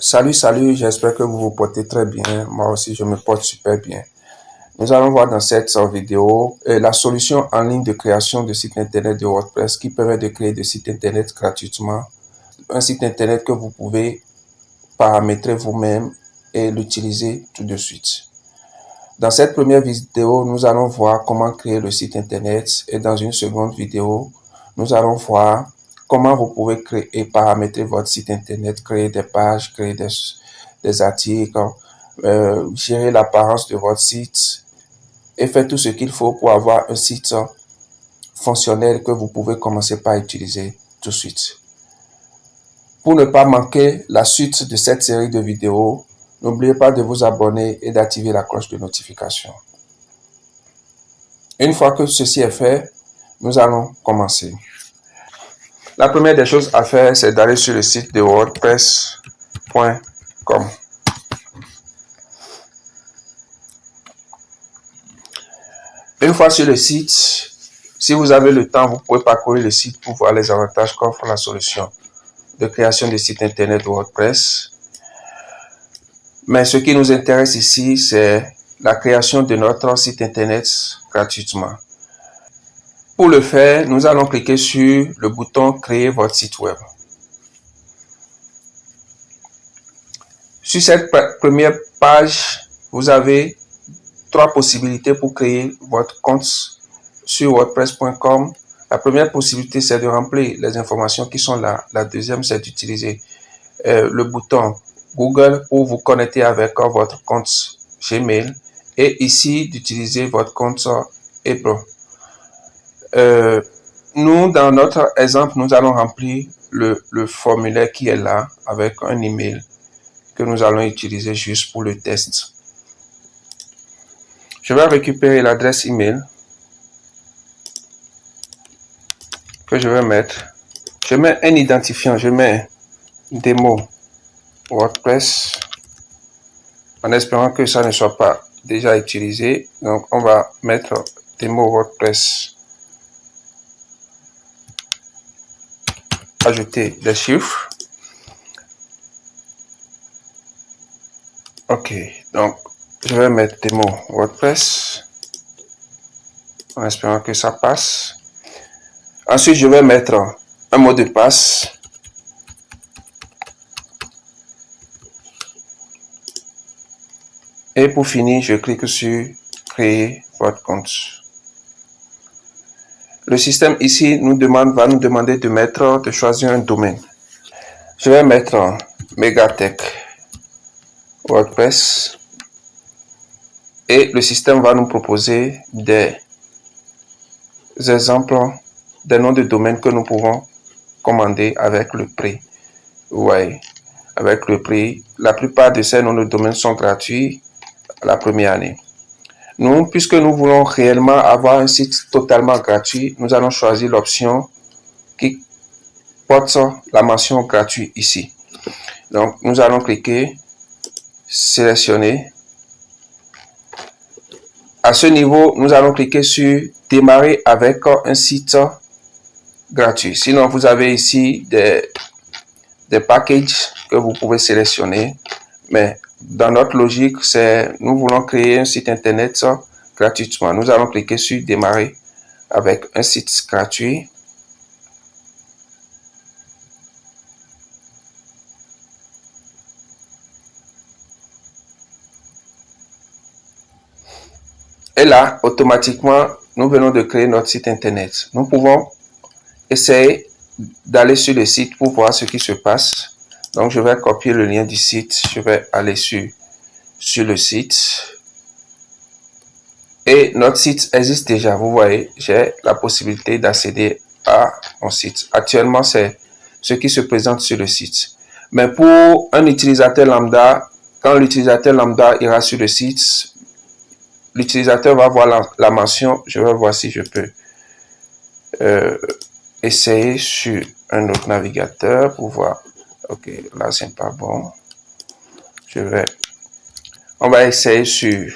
Salut, j'espère que vous vous portez très bien. Moi aussi, je me porte super bien. Nous allons voir dans cette vidéo la solution en ligne de création de site internet de WordPress qui permet de créer des sites internet gratuitement. Un site internet que vous pouvez paramétrer vous-même et l'utiliser tout de suite. Dans cette première vidéo, nous allons voir comment créer le site internet et dans une seconde vidéo, nous allons voir comment vous pouvez créer et paramétrer votre site internet, créer des pages, créer des articles, gérer l'apparence de votre site et faire tout ce qu'il faut pour avoir un site fonctionnel que vous pouvez commencer par utiliser tout de suite. Pour ne pas manquer la suite de cette série de vidéos, n'oubliez pas de vous abonner et d'activer la cloche de notification. Une fois que ceci est fait, nous allons commencer. La première des choses à faire, c'est d'aller sur le site de wordpress.com. Une fois sur le site, si vous avez le temps, vous pouvez parcourir le site pour voir les avantages qu'offre la solution de création de site internet WordPress. Mais ce qui nous intéresse ici, c'est la création de notre site internet gratuitement. Pour le faire, nous allons cliquer sur le bouton « Créer votre site web ». Sur cette première page, vous avez trois possibilités pour créer votre compte sur wordpress.com. La première possibilité, c'est de remplir les informations qui sont là. La deuxième, c'est d'utiliser le bouton Google pour vous connecter avec votre compte Gmail. Et ici, d'utiliser votre compte Apple. Nous, dans notre exemple, nous allons remplir le formulaire qui est là avec un email que nous allons utiliser juste pour le test. Je vais récupérer l'adresse email que je vais mettre. Je mets un identifiant, je mets démo WordPress en espérant que ça ne soit pas déjà utilisé. Donc, on va mettre démo WordPress. Ajouter des chiffres. Ok, donc je vais mettre démo WordPress en espérant que ça passe. Ensuite, je vais mettre un mot de passe. Et pour finir, je clique sur créer votre compte. Le système ici va nous demander de choisir un domaine. Je vais mettre Megatech WordPress et le système va nous proposer des exemples des noms de domaines que nous pouvons commander avec le prix. Ouais, avec le prix. La plupart de ces noms de domaines sont gratuits la première année. Nous, puisque nous voulons réellement avoir un site totalement gratuit, nous allons choisir l'option qui porte la mention gratuit ici. Donc, nous allons cliquer, sélectionner. À ce niveau, nous allons cliquer sur démarrer avec un site gratuit. Sinon, vous avez ici des packages que vous pouvez sélectionner. Mais dans notre logique, nous voulons créer un site internet gratuitement. Nous allons cliquer sur démarrer avec un site gratuit. Et là, automatiquement, nous venons de créer notre site internet. Nous pouvons essayer d'aller sur le site pour voir ce qui se passe. Donc, je vais copier le lien du site. Je vais aller sur le site. Et notre site existe déjà. Vous voyez, j'ai la possibilité d'accéder à mon site. Actuellement, c'est ce qui se présente sur le site. Mais pour un utilisateur lambda, quand l'utilisateur lambda ira sur le site, l'utilisateur va voir la mention. Je vais voir si je peux essayer sur un autre navigateur pour voir. Ok, là c'est pas bon. On va essayer sur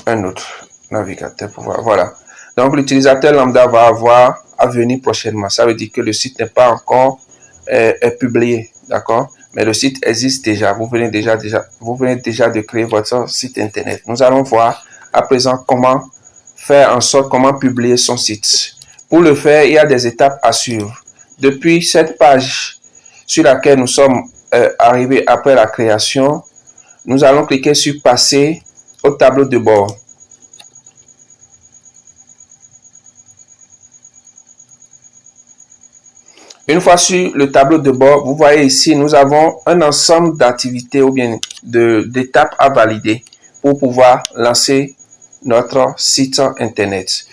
un autre navigateur pour voir. Voilà. Donc l'utilisateur lambda va venir prochainement. Ça veut dire que le site n'est pas encore publié. D'accord? mais le site existe déjà. Vous venez déjà de créer votre site internet. Nous allons voir à présent comment faire en sorte, comment publier son site. Pour le faire, il y a des étapes à suivre. Depuis cette page sur laquelle nous sommes arrivés après la création, nous allons cliquer sur passer au tableau de bord. Une fois sur le tableau de bord, vous voyez ici, nous avons un ensemble d'activités ou bien d'étapes à valider pour pouvoir lancer notre site internet.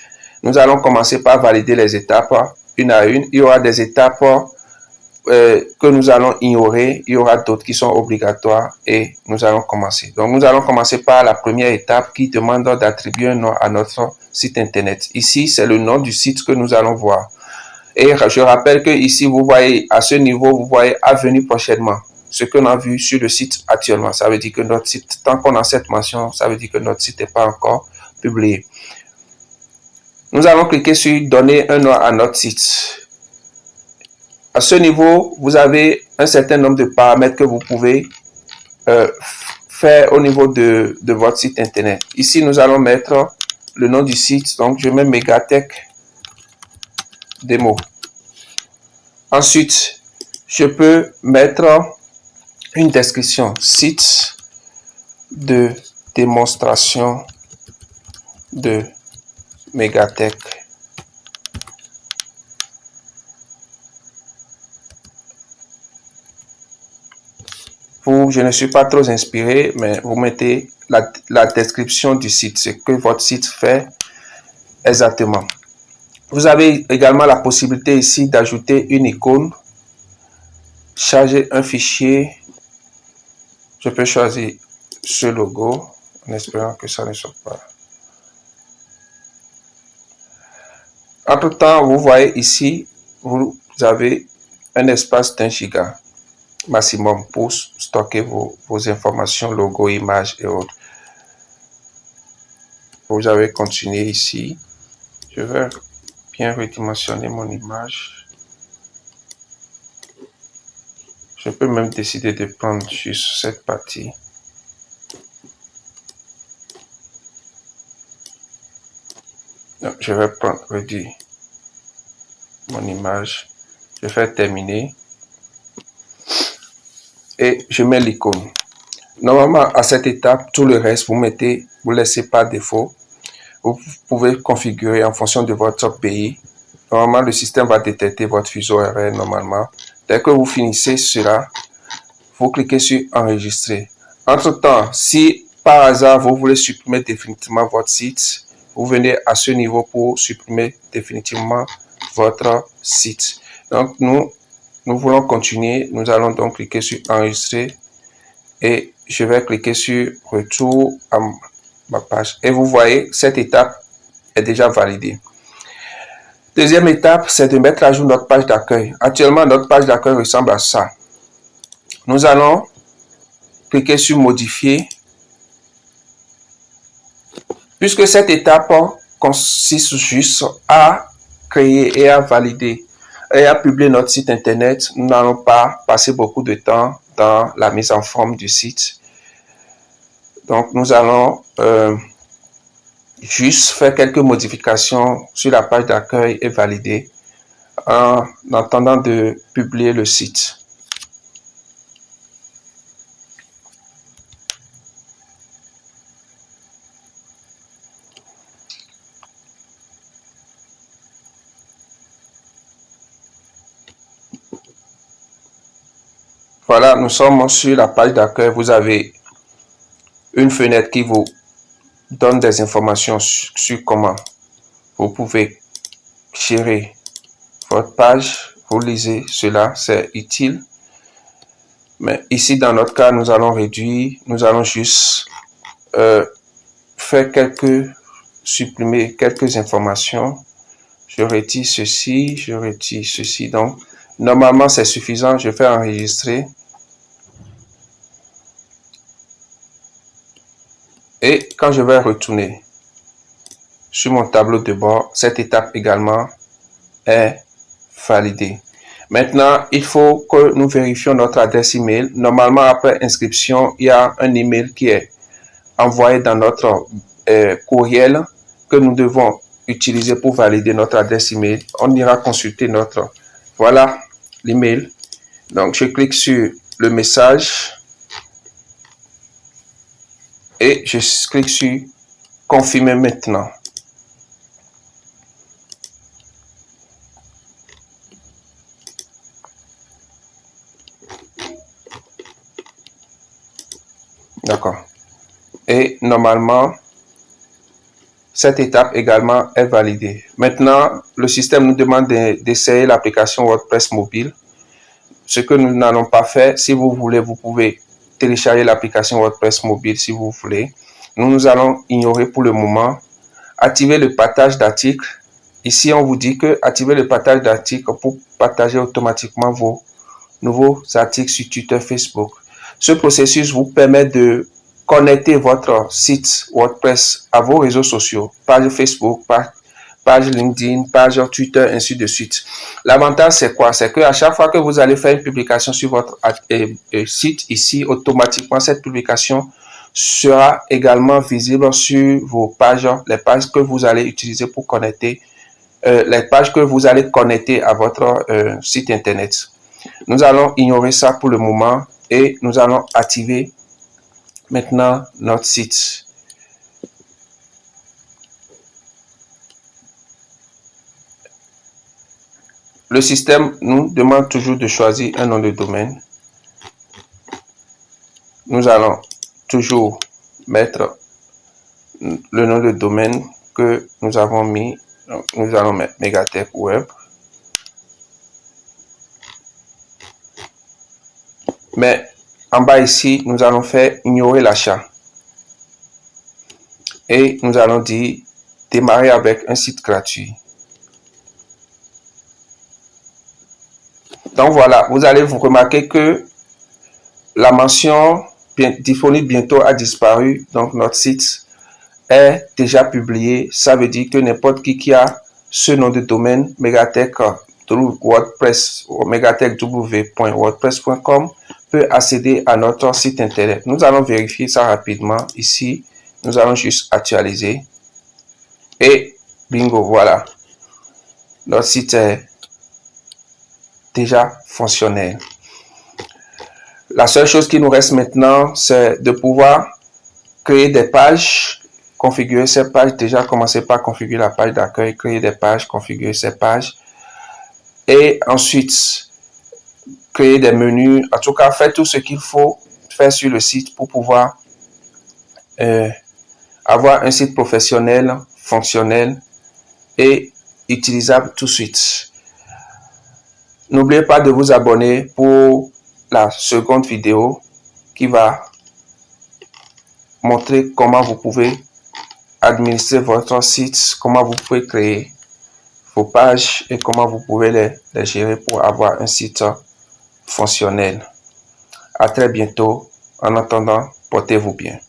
Nous allons commencer par valider les étapes une à une. Il y aura des étapes que nous allons ignorer. Il y aura d'autres qui sont obligatoires et nous allons commencer. Donc, nous allons commencer par la première étape qui demande d'attribuer un nom à notre site internet. Ici, c'est le nom du site que nous allons voir. Et je rappelle que ici, vous voyez, à ce niveau, vous voyez à venir prochainement. Ce qu'on a vu sur le site actuellement, ça veut dire que notre site, tant qu'on a cette mention, ça veut dire que notre site n'est pas encore publié. Nous allons cliquer sur donner un nom à notre site. À ce niveau, vous avez un certain nombre de paramètres que vous pouvez faire au niveau de votre site internet. Ici, nous allons mettre le nom du site. Donc, je mets Megatech Démo. Ensuite, je peux mettre une description. Site de démonstration de Megatech. Je ne suis pas trop inspiré, mais vous mettez la description du site, ce que votre site fait exactement. Vous avez également la possibilité ici d'ajouter une icône, charger un fichier. Je peux choisir ce logo en espérant que ça ne soit pas. Entre-temps, vous voyez ici, vous avez un espace d'1 giga maximum pour stocker vos informations, logo, images et autres. Vous avez continué ici. Je vais bien redimensionner mon image. Je peux même décider de prendre juste cette partie. Donc, je vais prendre, réduire mon image. Je fais terminer. Et je mets l'icône. Normalement, à cette étape, tout le reste, vous laissez par défaut. Vous pouvez configurer en fonction de votre pays. Normalement, le système va détecter votre fuseau horaire normalement. Dès que vous finissez cela, vous cliquez sur enregistrer. Entre-temps, si par hasard vous voulez supprimer définitivement votre site, vous venez à ce niveau pour supprimer définitivement votre site. Donc, nous voulons continuer. Nous allons donc cliquer sur enregistrer et je vais cliquer sur retour à ma page. Et vous voyez, cette étape est déjà validée. Deuxième étape, c'est de mettre à jour notre page d'accueil. Actuellement, notre page d'accueil ressemble à ça. Nous allons cliquer sur modifier. Puisque cette étape consiste juste à créer et à valider et à publier notre site internet, nous n'allons pas passer beaucoup de temps dans la mise en forme du site. Donc, nous allons juste faire quelques modifications sur la page d'accueil et valider en attendant de publier le site. Voilà, nous sommes sur la page d'accueil. Vous avez une fenêtre qui vous donne des informations sur comment vous pouvez gérer votre page. Vous lisez cela, c'est utile. Mais ici, dans notre cas, nous allons réduire, nous allons juste supprimer quelques informations. Je retire ceci, je retire ceci. Donc, normalement, c'est suffisant. Je fais enregistrer. Et quand je vais retourner sur mon tableau de bord, cette étape également est validée. Maintenant, il faut que nous vérifions notre adresse email. Normalement, après inscription, il y a un email qui est envoyé dans notre courriel que nous devons utiliser pour valider notre adresse email. On ira consulter notre... Voilà l'email. Donc, je clique sur le message et je clique sur confirmer maintenant. D'accord. Et normalement, cette étape également est validée. Maintenant, le système nous demande d'essayer l'application WordPress mobile. Ce que nous n'allons pas faire, si vous voulez, vous pouvez télécharger l'application WordPress mobile si vous voulez. Nous allons ignorer pour le moment. Activer le partage d'articles. Ici, on vous dit que activer le partage d'articles pour partager automatiquement vos nouveaux articles sur Twitter, Facebook. Ce processus vous permet de connecter votre site WordPress à vos réseaux sociaux, page Facebook, page LinkedIn, page Twitter, ainsi de suite. L'avantage, c'est quoi? C'est qu'à chaque fois que vous allez faire une publication sur votre site, ici, automatiquement, cette publication sera également visible sur vos pages, les pages que vous allez utiliser pour connecter, les pages que vous allez connecter à votre site Internet. Nous allons ignorer ça pour le moment et nous allons activer maintenant notre site. Le système nous demande toujours de choisir un nom de domaine. Nous allons toujours mettre le nom de domaine que nous avons mis. Donc, nous allons mettre Megatech Web. Mais en bas ici, nous allons faire ignorer l'achat. Et nous allons dire démarrer avec un site gratuit. Donc voilà, vous allez vous remarquer que la mention disponible bientôt a disparu. Donc notre site est déjà publié. Ça veut dire que n'importe qui a ce nom de domaine, Megatech WordPress, megatechw.wordpress.com, peut accéder à notre site internet. Nous allons vérifier ça rapidement ici. Nous allons juste actualiser. Et bingo, voilà. Notre site est déjà fonctionnel. La seule chose qui nous reste maintenant, c'est de pouvoir créer des pages, configurer ces pages. Déjà, commencer par configurer la page d'accueil, créer des pages, configurer ces pages. Et ensuite, créer des menus. En tout cas, faire tout ce qu'il faut faire sur le site pour pouvoir avoir un site professionnel, fonctionnel et utilisable tout de suite. N'oubliez pas de vous abonner pour la seconde vidéo qui va montrer comment vous pouvez administrer votre site, comment vous pouvez créer vos pages et comment vous pouvez les gérer pour avoir un site fonctionnel. À très bientôt. En attendant, portez-vous bien.